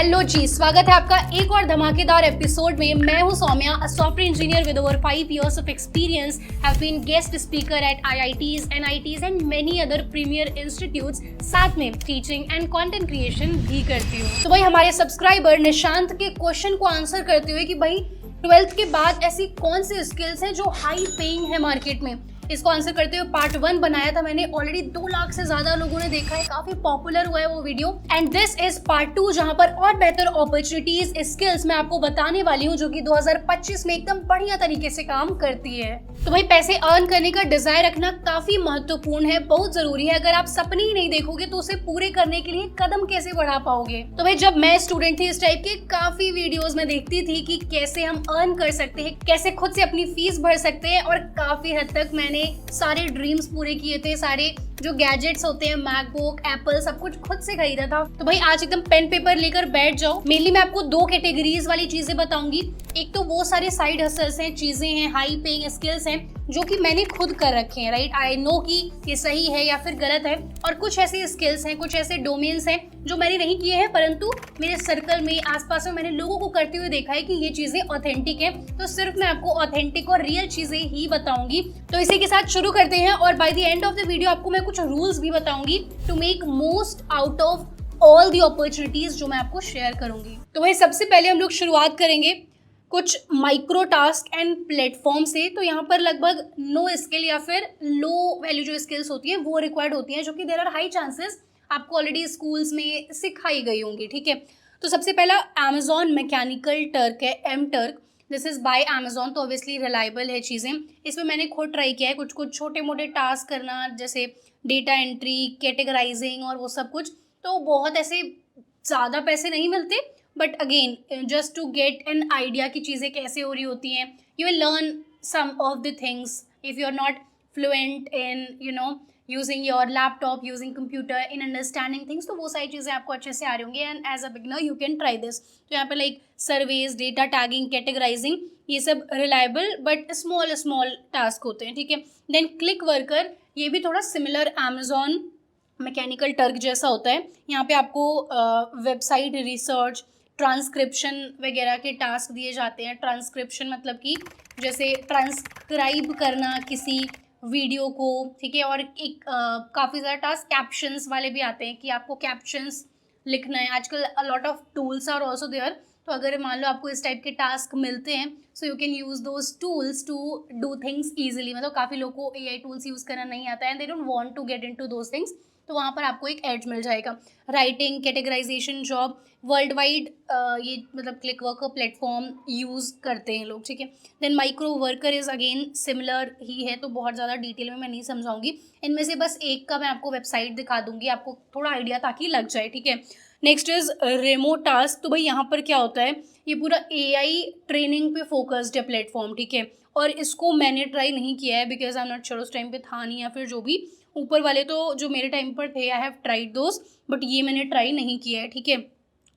Hello जी, स्वागत है आपका एक और धमाकेदार एपिसोड में। मैं हूं Saumya, a software engineer with over 5 years of experience, have been guest speaker at IITs, NITs and many other premier institutes, साथ में टीचिंग एंड कंटेंट क्रिएशन भी करती हूँ। तो भाई हमारे सब्सक्राइबर निशांत के क्वेश्चन को आंसर करते हुए कि भाई 12th के बाद ऐसी कौन सी स्किल्स हैं जो हाई पेइंग है मार्केट में, इसको आंसर करते हुए पार्ट 1 बनाया था मैंने। ऑलरेडी 2 लाख से ज्यादा लोगों ने देखा है, काफी पॉपुलर हुआ है वो video. And this is part 2 जहां पर और बेहतर अपॉर्चुनिटीज स्किल्स मैं आपको बताने वाली हूं जो कि 2025 में एकदम बढ़िया तरीके से काम करती है। तो भाई पैसे अर्न करने का डिजायर रखना काफी महत्वपूर्ण है, बहुत जरूरी है। अगर आप सपने ही नहीं देखोगे तो उसे पूरे करने के लिए कदम कैसे बढ़ा पाओगे। तो भाई जब मैं स्टूडेंट थी इस टाइप के काफी वीडियोस में देखती थी कि कैसे हम अर्न कर सकते हैं, कैसे खुद से अपनी फीस भर सकते हैं, और काफी हद तक मैंने सारे ड्रीम्स पूरे किए थे। सारे जो गैजेट्स होते हैं, मैकबुक, एप्पल, सब कुछ खुद से खरीदा था। तो भाई आज एकदम पेन पेपर लेकर बैठ जाओ। मेनली मैं आपको 2 कैटेगरीज वाली चीजें बताऊंगी। एक तो वो सारे साइड हसल्स हैं, चीजें हैं, हाई पेइंग स्किल्स हैं जो कि मैंने खुद कर रखे हैं, राइट। आई नो कि ये सही है या फिर गलत है। और कुछ ऐसे स्किल्स हैं, कुछ ऐसे डोमेन्स हैं जो मैंने नहीं किए हैं, परंतु मेरे सर्कल में, आसपास में मैंने लोगों को करते हुए देखा है कि ये चीजें ऑथेंटिक हैं। तो सिर्फ मैं आपको ऑथेंटिक और रियल चीजें ही बताऊंगी। तो इसी के साथ शुरू करते हैं, और by the end of the video आपको मैं कुछ रूल्स भी बताऊंगी to make most out of all the opportunities जो मैं आपको शेयर करूंगी। तो भाई सबसे पहले हम लोग शुरुआत करेंगे कुछ माइक्रो टास्क एंड प्लेटफॉर्म से। तो यहाँ पर लगभग नो स्किल या फिर लो वैल्यू जो स्किल्स होती हैं वो रिक्वायर्ड होती हैं, जो कि देयर आर हाई चांसेस आपको ऑलरेडी स्कूल्स में सिखाई गई होंगी, ठीक है। तो सबसे पहला अमेजॉन मैकेनिकल टर्क है, M Turk. This is by Amazon, तो ऑब्वियसली रिलायबल है चीज़ें। इसमें मैंने खुद ट्राई किया है कुछ कुछ छोटे मोटे टास्क करना, जैसे डेटा एंट्री, कैटेगराइजिंग और वो सब कुछ। तो बहुत ऐसे ज़्यादा पैसे नहीं मिलते, but again just to get an idea कि चीज़ें कैसे हो रही होती हैं। You will learn some of the things if you are not fluent in using your laptop, using computer, in understanding things. तो वो सारी चीज़ें आपको अच्छे से आ रही होंगी, and as a beginner you can try this. तो यहाँ पे like surveys, data tagging, categorising, ये सब रिलायबल बट स्मॉल टास्क होते हैं, ठीक है। देन क्लिक वर्कर, ये भी थोड़ा सिमिलर अमेजॉन मैकेनिकल टर्क जैसा होता है। यहाँ पे आपको वेबसाइट रिसर्च, ट्रांसक्रिप्शन वगैरह के टास्क दिए जाते हैं। ट्रांसक्रिप्शन मतलब कि जैसे ट्रांसक्राइब करना किसी वीडियो को, ठीक है। और एक काफ़ी ज़्यादा टास्क कैप्शंस वाले भी आते हैं कि आपको कैप्शंस लिखना है। आजकल a lot of tools are also there. तो अगर मान लो आपको इस टाइप के टास्क मिलते हैं, so you can use those tools to do things easily. मतलब काफ़ी लोगों को AI टूल्स यूज़ करना नहीं आता है, and they don't want to get into those things. तो वहाँ पर आपको एक एज मिल जाएगा। Writing, categorisation job, world wide ये मतलब क्लिक वर्कर प्लेटफॉर्म यूज़ करते हैं लोग, ठीक है। Then micro worker is again similar ही है, तो बहुत ज़्यादा डिटेल में मैं नहीं समझाऊंगी। इनमें से बस एक का मैं आपको वेबसाइट दिखा दूंगी, आपको थोड़ा आइडिया ताकि लग जाए, ठीक है। Next is remote task. तो भाई यहाँ पर क्या होता है, ये पूरा AI ट्रेनिंग पे फोकस्ड है प्लेटफॉर्म, ठीक है। और इसको मैंने ट्राई नहीं किया है because I am not sure उस टाइम पे था नहीं, या फिर जो भी ऊपर वाले तो जो मेरे टाइम पर थे, I have tried those, but ये मैंने ट्राई नहीं किया है, ठीक है।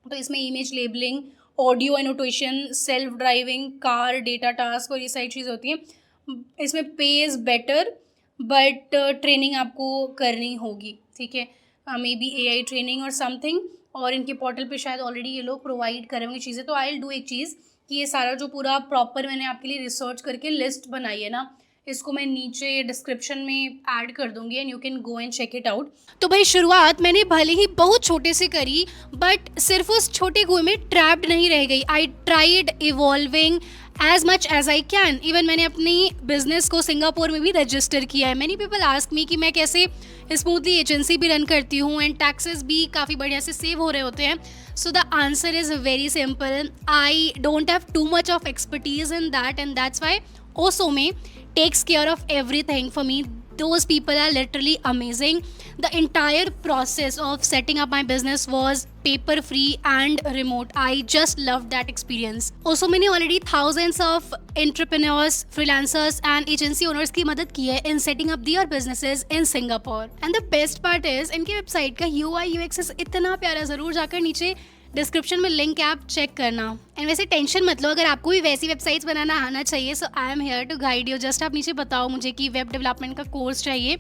तो इसमें image labelling, audio annotation, self driving car, data task और ये सारी चीज़ होती हैं। इसमें पे इज़ बेटर बट ट्रेनिंग आपको करनी होगी, ठीक है। मे बी AI ट्रेनिंग और समथिंग, और इनके पोर्टल पे शायद ऑलरेडी ये लोग प्रोवाइड करेंगे चीज़ें। तो आई विल डू एक चीज़ कि ये सारा जो पूरा प्रॉपर मैंने आपके लिए रिसर्च करके लिस्ट बनाई है ना, इसको मैं नीचे डिस्क्रिप्शन में ऐड कर दूंगी, and you can go and check it out. तो भाई शुरुआत मैंने भले ही बहुत छोटे से करी, बट सिर्फ उस छोटे कुएं में ट्रैप्ड नहीं रह गई। I tried evolving as much as I can. Even मैंने अपनी बिजनेस को सिंगापुर में भी रजिस्टर किया है। मैनी पीपल आस्क मी कि मैं कैसे स्मूथली एजेंसी भी रन करती हूँ एंड टैक्सेस भी काफ़ी बढ़िया से सेव हो रहे होते हैं। So the answer is very simple, I don't have to much of expertise in that, and that's Y OSOME takes care of everything for me. Those people are literally amazing. The entire process of setting up my business was paper free and remote. I just loved that experience. OSOME ने already thousands of entrepreneurs, freelancers and agency owners की मदद की है in setting up their businesses in Singapore. And the best part is इनकी website का UI UX इतना प्यारा, ज़रूर जाकर नीचे डिस्क्रिप्शन में लिंक है, आप चेक करना। एंड वैसे टेंशन मत लो, अगर आपको भी वैसी वेबसाइट्स बनाना आना चाहिए, so I am here to guide you. Just आप नीचे बताओ मुझे कि वेब डेवलपमेंट का कोर्स चाहिए,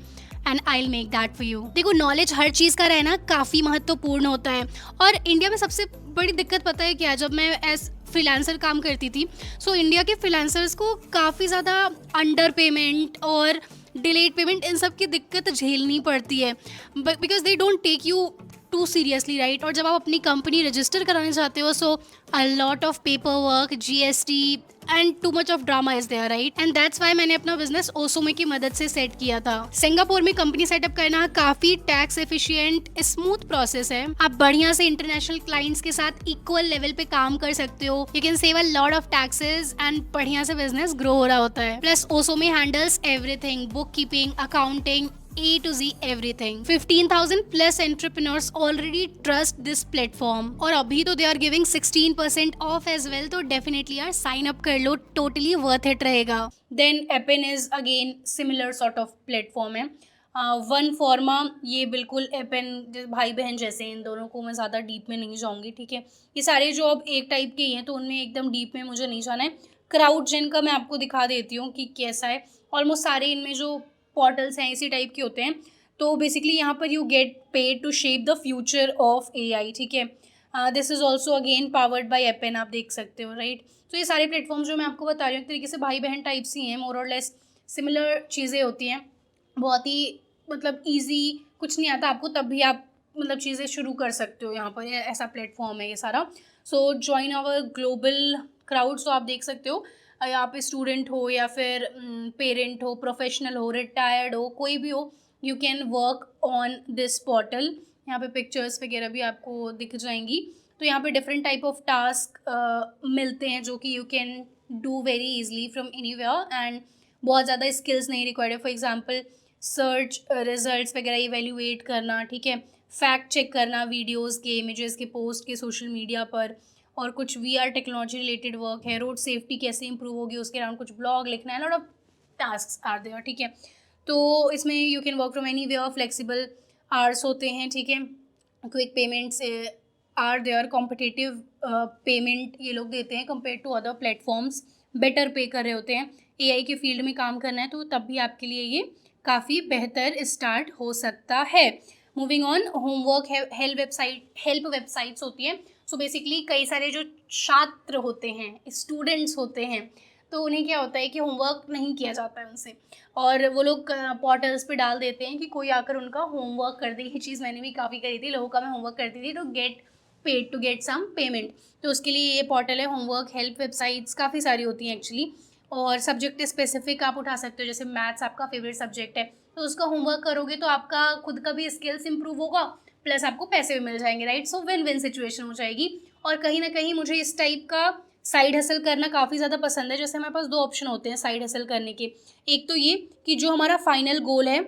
and I will make that for you. देखो, नॉलेज हर चीज़ का रहना काफ़ी महत्वपूर्ण होता है, और इंडिया में सबसे बड़ी दिक्कत पता है क्या है? जब मैं एज फ्रीलांसर काम करती थी, सो इंडिया के फ्रीलांसर्स को काफ़ी ज़्यादा अंडर पेमेंट और डिलेड पेमेंट, इन सब की दिक्कत झेलनी पड़ती है, because they don't take you too seriously, right. और जब आप अपनी कंपनी रजिस्टर कराने जाते हो, so a lot of paper work, GST and too much of drama is there, right. And that's why मैंने अपना बिजनेस ओसोमे की मदद से सेट किया था। सिंगापुर में कंपनी सेटअप करना काफी टैक्स एफिशिएंट स्मूथ प्रोसेस है। आप बढ़िया से इंटरनेशनल क्लाइंट्स के साथ इक्वल लेवल पे काम कर सकते हो। You can save a lot of taxes and बढ़िया से बिजनेस ग्रो हो रहा होता है। Plus Osome handles everything, book keeping, accounting, A to Z everything. 15,000 plus entrepreneurs already trust this platform. और अभी तो they are giving 16% off as well, तो definitely यार sign up कर लो, totally worth it रहेगा। Then Appen is again similar sort of platform है। One फॉर्मा, ये बिल्कुल एपेन भाई बहन जैसे हैं, इन दोनों को मैं ज़्यादा डीप में नहीं जाऊँगी, ठीक है। ये सारे जो अब एक टाइप के ही हैं, तो उनमें एकदम डीप में मुझे नहीं जाना है। क्राउड जेन का मैं आपको दिखा देती हूँ कि कैसा है। ऑलमोस्ट सारे इनमें जो पोर्टल्स हैं इसी टाइप के होते हैं। तो बेसिकली यहाँ पर you get paid to shape the future of AI, ठीक है। This is also again powered by Appen, आप देख सकते हो, राइट। तो ये सारे प्लेटफॉर्म जो मैं आपको बता रही हूँ एक तरीके से भाई बहन टाइप्स ही हैं, मोर और लेस सिमिलर चीज़ें होती हैं। बहुत ही मतलब ईजी, कुछ नहीं आता आपको तब भी आप मतलब चीज़ें शुरू कर सकते हो। यहाँ पर ऐसा प्लेटफॉर्म है ये सारा। So join our global crowd. So आप देख सकते हो, आप स्टूडेंट हो या फिर पेरेंट हो, प्रोफेशनल हो, रिटायर्ड हो, कोई भी हो, you can work on this portal. यहाँ पे पिक्चर्स वगैरह भी आपको दिख जाएंगी। तो यहाँ पे डिफरेंट टाइप ऑफ टास्क मिलते हैं जो कि you can do very easily from anywhere, and बहुत ज़्यादा स्किल्स नहीं रिक्वायर्ड है। फॉर एग्जांपल सर्च रिजल्ट्स वगैरह इवेल्युएट करना, ठीक है, फैक्ट चेक करना वीडियोस के, इमेजेस के, पोस्ट के सोशल मीडिया पर, और कुछ VR टेक्नोलॉजी रिलेटेड वर्क है, रोड सेफ्टी कैसे इंप्रूव होगी उसके अराउंड कुछ ब्लॉग लिखना है, lot of tasks are there, ठीक है। तो इसमें you can work from any where, flexible hours होते हैं, ठीक है। Quick payments are there, competitive payment ये लोग देते हैं compare to other platforms, better pay कर रहे होते हैं। AI के फील्ड में काम करना है तो तब भी आपके लिए ये काफ़ी बेहतर स्टार्ट हो सकता है। Moving on, homework help websites होती हैं। सो बेसिकली कई सारे जो छात्र होते हैं, स्टूडेंट्स होते हैं, तो उन्हें क्या होता है कि होमवर्क नहीं किया जाता है उनसे, और वो लोग पोर्टल्स पे डाल देते हैं कि कोई आकर उनका होमवर्क कर दे। ये चीज़ मैंने भी काफ़ी करी थी, लोगों का मैं होमवर्क करती थी to get paid, to get some payment. तो उसके लिए ये पोर्टल है, होमवर्क हेल्प वेबसाइट्स काफ़ी सारी होती हैं एक्चुअली। और सब्जेक्ट स्पेसिफिक आप उठा सकते हो, जैसे मैथ्स आपका फेवरेट सब्जेक्ट है, तो उसका होमवर्क करोगे तो आपका खुद का भी स्किल्स इंप्रूव होगा, प्लस आपको पैसे भी मिल जाएंगे, राइट। सो विन विन सिचुएशन हो जाएगी। और कहीं ना कहीं मुझे इस टाइप का साइड हसल करना काफ़ी ज़्यादा पसंद है। जैसे हमारे पास दो ऑप्शन होते हैं साइड हसल करने के। एक तो ये कि जो हमारा फाइनल गोल है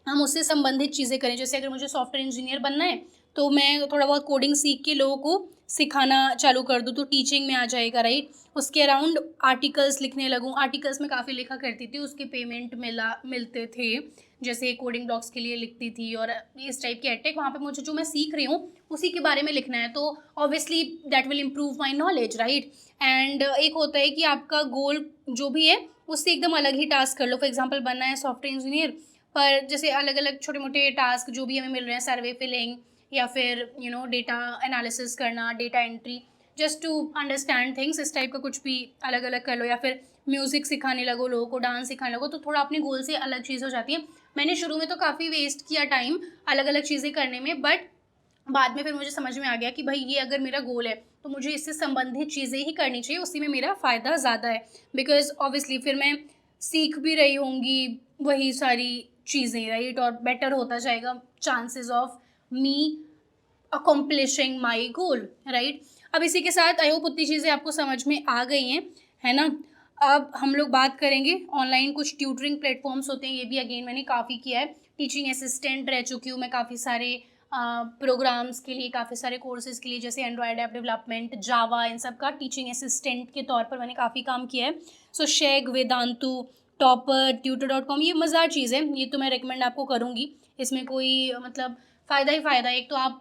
हम उससे संबंधित चीज़ें करें। जैसे अगर मुझे सॉफ्टवेयर इंजीनियर बनना है तो मैं थोड़ा बहुत कोडिंग सीख के लोगों को सिखाना चालू कर दूँ, तो टीचिंग में आ जाएगा, राइट। उसके अराउंड आर्टिकल्स लिखने लगूँ। आर्टिकल्स में काफ़ी लिखा करती थी, उसके पेमेंट मिलते थे। जैसे कोडिंग ब्लॉग्स के लिए लिखती थी और इस टाइप के एटेक, वहाँ पे मुझे जो मैं सीख रही हूँ उसी के बारे में लिखना है, तो obviously that will improve my knowledge, right. And एक होता है कि आपका गोल जो भी है उससे एकदम अलग ही टास्क कर लो। फॉर एग्जाम्पल बनना है सॉफ्टवेयर इंजीनियर, पर जैसे अलग अलग छोटे मोटे टास्क जो भी हमें मिल रहे हैं, सर्वे फिलिंग या फिर डेटा एनालिसिस करना, data entry, just to understand things, इस टाइप का कुछ भी अलग अलग कर लो। या फिर म्यूज़िक सिखाने लगो लोगों को, डांस सिखाने लगो, तो थोड़ा अपने गोल से अलग चीज़ हो जाती है। मैंने शुरू में तो काफ़ी वेस्ट किया टाइम अलग अलग चीज़ें करने में, बट बाद में फिर मुझे समझ में आ गया कि भाई ये अगर मेरा गोल है तो मुझे इससे संबंधित चीज़ें ही करनी चाहिए, उसी में मेरा फ़ायदा ज़्यादा है। बिकॉज ऑब्वियसली फिर मैं सीख भी रही होंगी वही सारी चीज़ें, राइट, और बेटर होता जाएगा chances of me accomplishing my goal, right. अब इसी के साथ आई होप उतनी चीज़ें आपको समझ में आ गई हैं, है ना। अब हम लोग बात करेंगे ऑनलाइन कुछ ट्यूटरिंग प्लेटफॉर्म्स होते हैं, ये भी अगेन मैंने काफ़ी किया है। टीचिंग असिस्टेंट रह चुकी हूँ मैं काफ़ी सारे प्रोग्राम्स के लिए, काफ़ी सारे कोर्सेज के लिए, जैसे एंड्रॉयड ऐप डेवलपमेंट, जावा, इन सब का टीचिंग असिस्टेंट के तौर पर मैंने काफ़ी काम किया है। सो शेग, वेदांतु, टॉपर, tutor.com, ये मज़ेदार चीज़ है, ये तो मैं रिकमेंड आपको करूँगी। इसमें कोई मतलब फ़ायदा ही फ़ायदा है। एक तो आप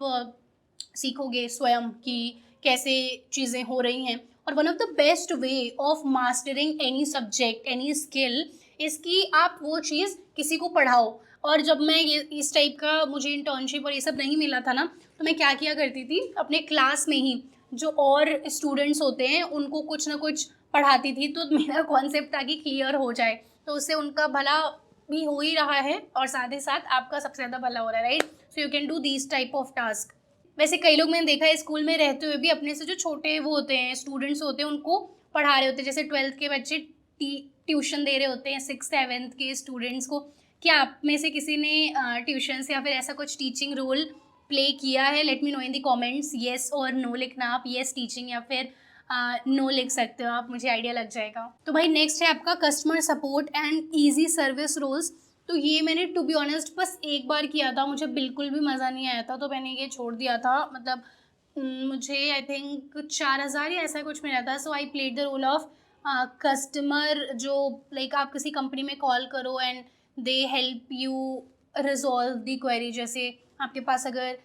सीखोगे स्वयं कि कैसे चीज़ें हो रही हैं, और one of the best way of mastering any subject, any skill, इसकी आप वो चीज़ किसी को पढ़ाओ। और जब मैं ये इस टाइप का मुझे इंटर्नशिप और ये सब नहीं मिला था ना, तो मैं क्या किया करती थी, अपने क्लास में ही जो और स्टूडेंट्स होते हैं उनको कुछ ना कुछ पढ़ाती थी, तो मेरा कॉन्सेप्ट ताकि क्लियर हो जाए, तो उससे उनका भला भी हो ही रहा है और साथ ही साथ आपका सबसे ज़्यादा भला हो रहा है, right. So you can do these type of task. वैसे कई लोग मैंने देखा है स्कूल में रहते हुए भी अपने से जो छोटे वो होते हैं स्टूडेंट्स होते हैं उनको पढ़ा रहे होते हैं, जैसे 12th के बच्चे ट्यूशन दे रहे होते हैं 6th-7th के स्टूडेंट्स को। क्या आप में से किसी ने ट्यूशन्स या फिर ऐसा कुछ टीचिंग रोल प्ले किया है? Late me no in the comments, yes और नो लिखना आप, येस टीचिंग या फिर नो लिख सकते हो आप, मुझे आइडिया लग जाएगा। तो भाई नेक्स्ट है आपका customer support and easy service roles. तो ये मैंने टू बी ऑनेस्ट बस एक बार किया था, मुझे बिल्कुल भी मज़ा नहीं आया था, तो मैंने ये छोड़ दिया था। मतलब मुझे आई थिंक 4,000 या ऐसा कुछ मिला था। So I played the role of customer, जो लाइक आप किसी कंपनी में कॉल करो and they help you resolve the query. जैसे आपके पास अगर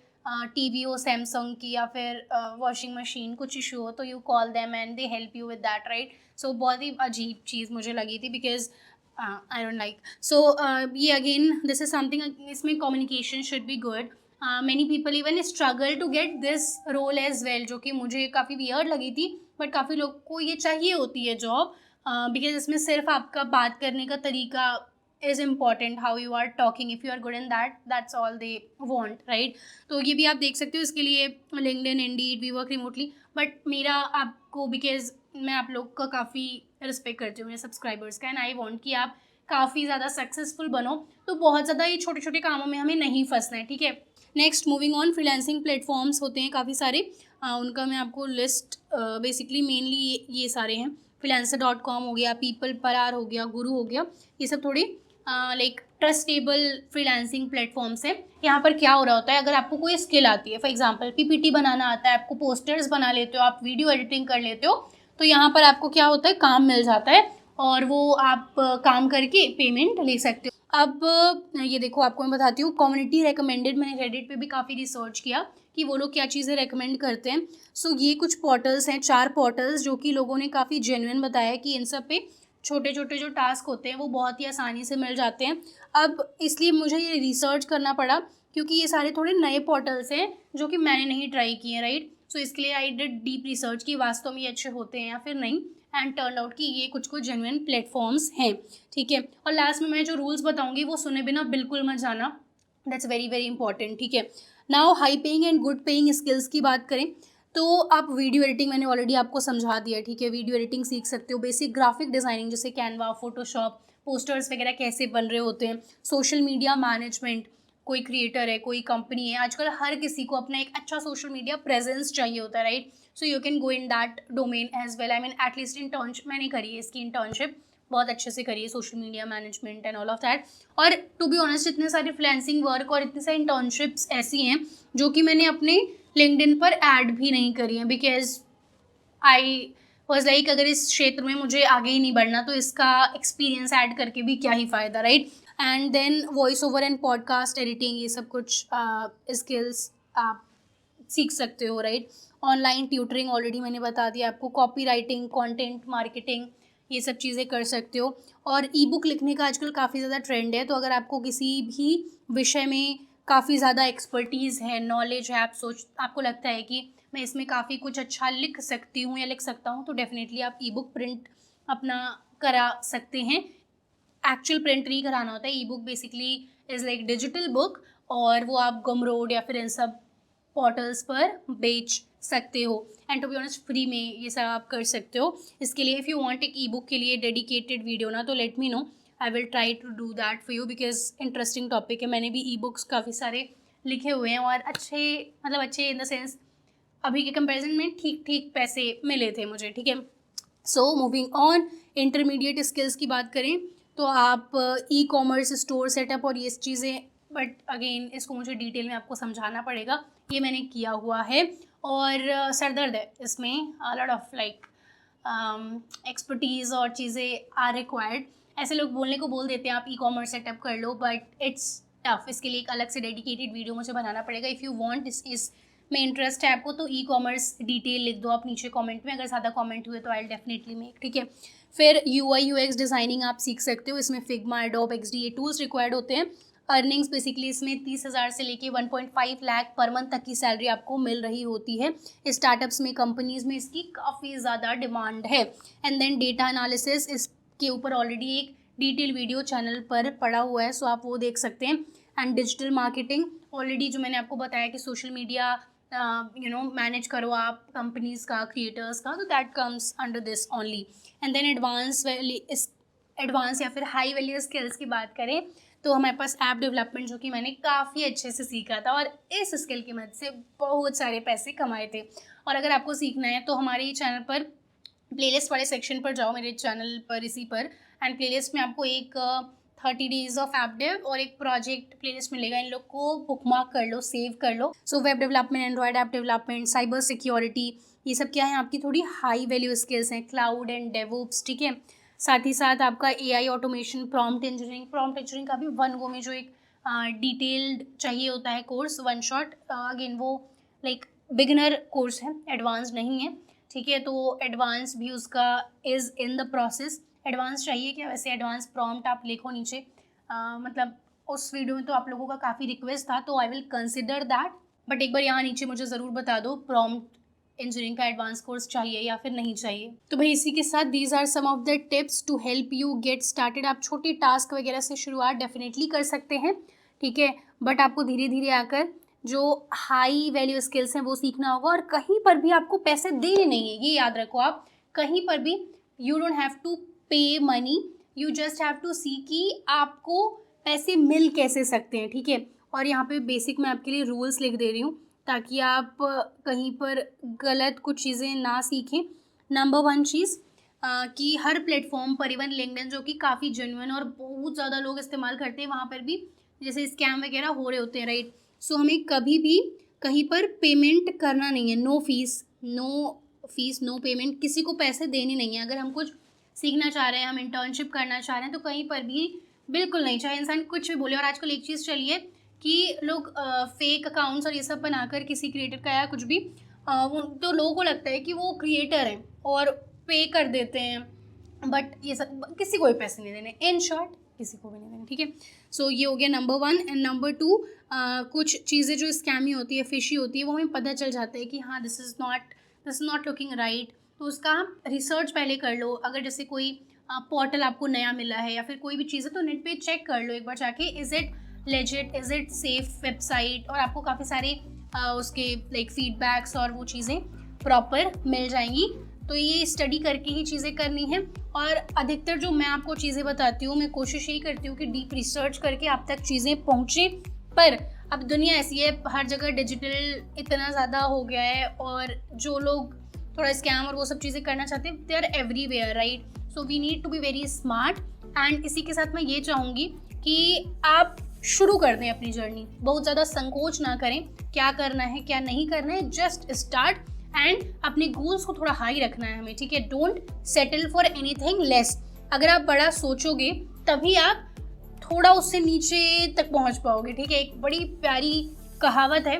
टीवी हो सैमसंग की या फिर वॉशिंग मशीन, कुछ इशू हो तो you call them and they help you with that, right. So बहुत ही अजीब चीज़ मुझे लगी थी because I don't like. So ये अगेन दिस इज समथिंग, इसमें communication should be good. Many people even struggle to get this role as well, जो कि मुझे काफ़ी वियर्ड लगी थी, बट काफ़ी लोग को ये चाहिए होती है जॉब, बिकॉज इसमें सिर्फ आपका बात करने का तरीका is important, how you are talking, if you are good in that, that's all they want, right। तो ये भी आप देख सकते हो, इसके लिए LinkedIn, Indeed, we work remotely, but मेरा आपको बिकॉज मैं आप लोग का काफ़ी रिस्पेक्ट करती हूँ, मेरे सब्सक्राइबर्स का, एंड आई वांट कि आप काफ़ी ज़्यादा सक्सेसफुल बनो, तो बहुत ज़्यादा ये छोटे छोटे कामों में हमें नहीं फंसना है, ठीक है। Next moving on, freelancing platforms होते हैं काफ़ी सारे, उनका मैं आपको लिस्ट बेसिकली मेनली ये सारे हैं। freelancer.com हो गया, पीपल पर आर हो गया, गुरु हो गया, ये सब थोड़ी लाइक ट्रस्टेबल फ्रीलांसिंग प्लेटफॉर्म्स है। यहाँ पर क्या हो रहा होता है, अगर आपको कोई स्किल आती है, फॉर एग्जांपल पीपीटी बनाना आता है, आपको पोस्टर्स बना लेते हो, आप वीडियो एडिटिंग कर लेते हो, तो यहाँ पर आपको क्या होता है, काम मिल जाता है और वो आप काम करके पेमेंट ले सकते हो। अब ये देखो, आपको मैं बताती हूँ कम्युनिटी रिकमेंडेड, मैंने रेडिट पे भी काफ़ी रिसर्च किया कि वो लोग क्या चीज़ें रेकमेंड करते हैं। सो ये कुछ पोर्टल्स हैं, 4 पोर्टल्स, जो कि लोगों ने काफ़ी जेन्युइन बताया कि इन सब पे छोटे छोटे जो टास्क होते हैं वो बहुत ही आसानी से मिल जाते हैं। अब इसलिए मुझे ये रिसर्च करना पड़ा क्योंकि ये सारे थोड़े नए पोर्टल्स हैं जो कि मैंने नहीं ट्राई किए हैं, राइट। सो इसके लिए आई डिड डीप रिसर्च कि वास्तव में ये अच्छे होते हैं या फिर नहीं, एंड टर्न आउट कि ये कुछ जेन्युइन प्लेटफॉर्म्स हैं, ठीक है। और लास्ट में मैं जो रूल्स बताऊँगी वो सुने बिना बिल्कुल मत जाना, दैट्स वेरी वेरी इंपॉर्टेंट, ठीक है। Now high paying and good paying skills की बात करें तो आप वीडियो एडिटिंग मैंने ऑलरेडी आपको समझा दिया, ठीक है। वीडियो एडिटिंग सीख सकते हो, बेसिक ग्राफिक डिज़ाइनिंग जैसे कैनवा, फोटोशॉप, पोस्टर्स वगैरह कैसे बन रहे होते हैं, सोशल मीडिया मैनेजमेंट, कोई क्रिएटर है, कोई कंपनी है, आजकल हर किसी को अपना एक अच्छा सोशल मीडिया प्रेजेंस चाहिए होता है, right. So you can go in that domain as well. I mean at least internship मैंने करी है, इसकी इंटर्नशिप बहुत अच्छे से करी है, social media management and all of that. और टू बी ऑनेस्ट इतने सारे फ्रीलांसिंग वर्क और इतनी सारी इंटर्नशिप्स ऐसी हैं जो कि मैंने अपने लिंक्डइन पर ऐड भी नहीं करी हैं, बिकॉज आई वॉज लाइक अगर इस क्षेत्र में मुझे आगे ही नहीं बढ़ना तो इसका एक्सपीरियंस ऐड करके भी क्या ही फ़ायदा, right. And then voice over and podcast editing, ये सब कुछ स्किल्स आप सीख सकते हो, राइट। ऑनलाइन ट्यूटरिंग ऑलरेडी मैंने बता दिया आपको, कॉपी राइटिंग, कॉन्टेंट मार्केटिंग, ये सब चीज़ें कर सकते हो। और ई बुक लिखने का आजकल काफ़ी ज़्यादा ट्रेंड है, तो अगर आपको किसी भी विषय में काफ़ी ज़्यादा एक्सपर्टीज़ है, नॉलेज है, आपको लगता है कि मैं इसमें काफ़ी कुछ अच्छा लिख सकती हूँ या लिख सकता हूँ, तो डेफिनेटली आप ई बुक प्रिंट अपना करा सकते हैं। एक्चुअल प्रिंट नहीं कराना होता है, ई book basically is like digital book, और वो आप गमरोड या फिर इन सब पोर्टल्स पर बेच सकते हो, and to be honest free में ये सब आप कर सकते हो। इसके लिए इफ़ यू वांट एक ई बुक के लिए डेडिकेटेड वीडियो ना, तो let me know, I will try to do that for you, because interesting topic है। मैंने भी ई बुक्स काफ़ी सारे लिखे हुए हैं और अच्छे इन द सेंस अभी के कंपैरिजन में ठीक पैसे मिले थे मुझे, ठीक है। So moving on, intermediate skills की बात करें तो आप ई कॉमर्स स्टोर सेटअप और ये चीज़ें, बट अगेन इसको मुझे डिटेल में आपको समझाना पड़ेगा, ये मैंने किया हुआ है और सर दर्द है इसमें, लॉट ऑफ लाइक एक्सपर्टीज़ और चीज़ें आर रिक्वायर्ड। ऐसे लोग बोलने को बोल देते हैं आप ई कॉमर्स सेटअप कर लो, बट इट्स टफ, इसके लिए एक अलग से डेडिकेटेड वीडियो मुझे बनाना पड़ेगा। इफ़ यू वांट इस में इंटरेस्ट है आपको तो ई कॉमर्स डिटेल लिख दो आप नीचे कमेंट में, अगर ज़्यादा कमेंट हुए तो आई डेफिनेटली मेक, ठीक है। फिर UI UX डिज़ाइनिंग आप सीख सकते हो, इसमें फिग्मा, एडोब XD ये टूल्स रिक्वायर्ड होते हैं। अर्निंग्स बेसिकली इसमें 30,000 से लेके 1.5 लाख पर मंथ तक की सैलरी आपको मिल रही होती है। स्टार्टअप्स में, कंपनीज़ में इसकी काफ़ी ज़्यादा डिमांड है। एंड देन डेटा एनालिसिस, इसके ऊपर ऑलरेडी एक डिटेल वीडियो चैनल पर पड़ा हुआ है, सो आप वो देख सकते हैं। एंड डिजिटल मार्केटिंग, ऑलरेडी जो मैंने आपको बताया कि सोशल मीडिया मैनेज करो आप कंपनीज़ का, क्रिएटर्स का, तो that comes under this only. And then advance या फिर हाई वैल्यू स्किल्स की बात करें तो हमारे पास ऐप डेवलपमेंट, जो कि मैंने काफ़ी अच्छे से सीखा था और इस स्किल की मदद से बहुत सारे पैसे कमाए थे। और अगर आपको सीखना है तो हमारे चैनल पर प्लेलिस्ट वाले सेक्शन पर जाओ, मेरे चैनल पर, इसी पर, एंड प्लेलिस्ट में आपको एक 30 डेज ऑफ ऐप डेव और एक प्रोजेक्ट प्लेलिस्ट मिलेगा। इन लोग को बुकमार्क कर लो, सेव कर लो। So web development, android app development, cyber security, ये सब क्या है, आपकी थोड़ी हाई वैल्यू स्किल्स हैं। क्लाउड एंड डेवऑप्स, ठीक है। साथ ही साथ आपका AI ऑटोमेशन, प्रॉम्प्ट इंजीनियरिंग का भी वन गो में जो एक डिटेल्ड चाहिए होता है कोर्स, वन शॉट, अगेन वो लाइक बिगिनर कोर्स है, एडवांस नहीं है, ठीक है। तो एडवांस भी उसका is in the process. Advance चाहिए क्या, वैसे एडवांस प्रॉम्प्ट आप लिखो नीचे, मतलब उस वीडियो में तो आप लोगों का काफ़ी रिक्वेस्ट था, तो I will consider that. But एक बार यहाँ नीचे मुझे ज़रूर बता दो प्रॉम्प्ट इंजीनियरिंग का एडवांस कोर्स चाहिए या फिर नहीं चाहिए। तो भाई इसी के साथ these are some of the tips to help you get started. आप छोटे टास्क वगैरह से शुरुआत डेफिनेटली कर सकते हैं, ठीक है, बट आपको धीरे धीरे आकर जो हाई वैल्यू स्किल्स हैं वो सीखना होगा। और कहीं पर भी आपको पैसे देने नहीं है, ये याद रखो आप, कहीं पर भी you don't have to pay money, you just have to see कि आपको पैसे मिल कैसे सकते हैं, ठीक है। और यहाँ पे बेसिक मैं आपके लिए रूल्स लिख दे रही हूँ ताकि आप कहीं पर गलत कुछ चीज़ें ना सीखें। नंबर 1 चीज़ कि हर प्लेटफॉर्म पर, इवन लिंक्डइन जो कि काफ़ी जेन्युइन और बहुत ज़्यादा लोग इस्तेमाल करते हैं, वहाँ पर भी जैसे स्कैम वगैरह हो रहे होते हैं, राइट। सो हमें कभी भी कहीं पर पेमेंट करना नहीं है, नो फीस नो पेमेंट, किसी को पैसे देने नहीं है। अगर हम कुछ सीखना चाह रहे हैं, हम इंटर्नशिप करना चाह रहे हैं, तो कहीं पर भी बिल्कुल नहीं, चाहे इंसान कुछ भी बोले। और आजकल एक चीज़ चली है कि लोग फेक अकाउंट्स और ये सब बनाकर किसी क्रिएटर का या कुछ भी तो लोगों को लगता है कि वो क्रिएटर हैं और पे कर देते हैं, बट ये सब किसी को भी पैसे नहीं देने, इन शॉर्ट किसी को भी नहीं देने, ठीक है। सो ये हो गया नंबर 1। एंड नंबर 2, कुछ चीज़ें जो स्कैमी होती है, फिशी होती है, वो हमें पता चल जाता है कि हाँ this is not looking right, तो उसका आप रिसर्च पहले कर लो। अगर जैसे कोई पोर्टल आपको नया मिला है या फिर कोई भी चीज़ है, तो नेट पे चेक कर लो एक बार जाके, is it legit, is it safe website, और आपको काफ़ी सारे उसके लाइक फीडबैक्स और वो चीज़ें प्रॉपर मिल जाएंगी। तो ये स्टडी करके ही चीज़ें करनी है। और अधिकतर जो मैं आपको चीज़ें बताती हूँ, मैं कोशिश यही करती हूँ कि डीप रिसर्च करके आप तक चीज़ें पहुँचे। पर अब दुनिया ऐसी है, हर जगह डिजिटल इतना ज़्यादा हो गया है, और जो लोग थोड़ा स्कैम और वो सब चीज़ें करना चाहते हैं, they are everywhere, right. So we need to be very smart. And इसी के साथ मैं ये चाहूँगी कि आप शुरू कर दें अपनी जर्नी, बहुत ज़्यादा संकोच ना करें, क्या करना है क्या नहीं करना है, जस्ट स्टार्ट। एंड अपने गोल्स को थोड़ा हाई रखना है हमें, ठीक है। Don't settle for anything less. अगर आप बड़ा सोचोगे तभी आप थोड़ा उससे नीचे तक पहुंच पाओगे, ठीक है। एक बड़ी प्यारी कहावत है,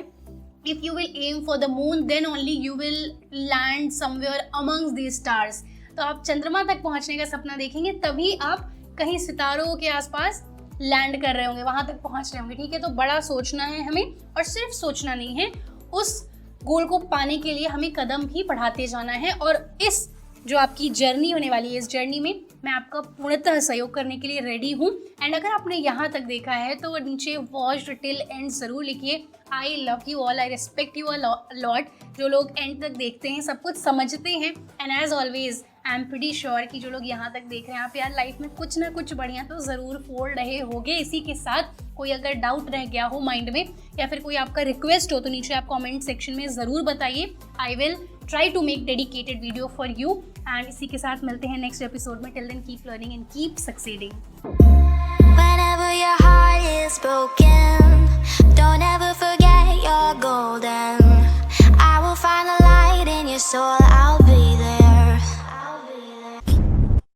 if you will aim for the moon then only you will land somewhere amongst the stars. तो आप चंद्रमा तक पहुंचने का सपना देखेंगे, तभी आप कहीं सितारों के आसपास लैंड कर रहे होंगे, वहाँ तक पहुँच रहे होंगे, ठीक है। तो बड़ा सोचना है हमें, और सिर्फ सोचना नहीं है, उस गोल को पाने के लिए हमें कदम भी बढ़ाते जाना है। और इस जो आपकी जर्नी होने वाली है, इस जर्नी में मैं आपका पूर्णतः सहयोग करने के लिए रेडी हूँ। एंड अगर आपने यहाँ तक देखा है तो नीचे वॉच टिल एंड ज़रूर लिखिए। I love you all, I respect you a lot. जो लोग एंड तक देखते हैं, सब कुछ समझते हैं। And as always I am pretty sure कि जो लोग यहाँ तक देख रहे हैं, आप यार लाइफ में कुछ ना कुछ बढ़िया तो ज़रूर फोड़ रहे होगे। इसी के साथ कोई अगर डाउट रह गया हो माइंड में, या फिर कोई आपका रिक्वेस्ट हो, तो नीचे आप कमेंट सेक्शन में ज़रूर बताइए। I will try to make dedicated video for you. And इसी के साथ मिलते हैं नेक्स्ट एपिसोड में। Till then keep learning and keep succeeding.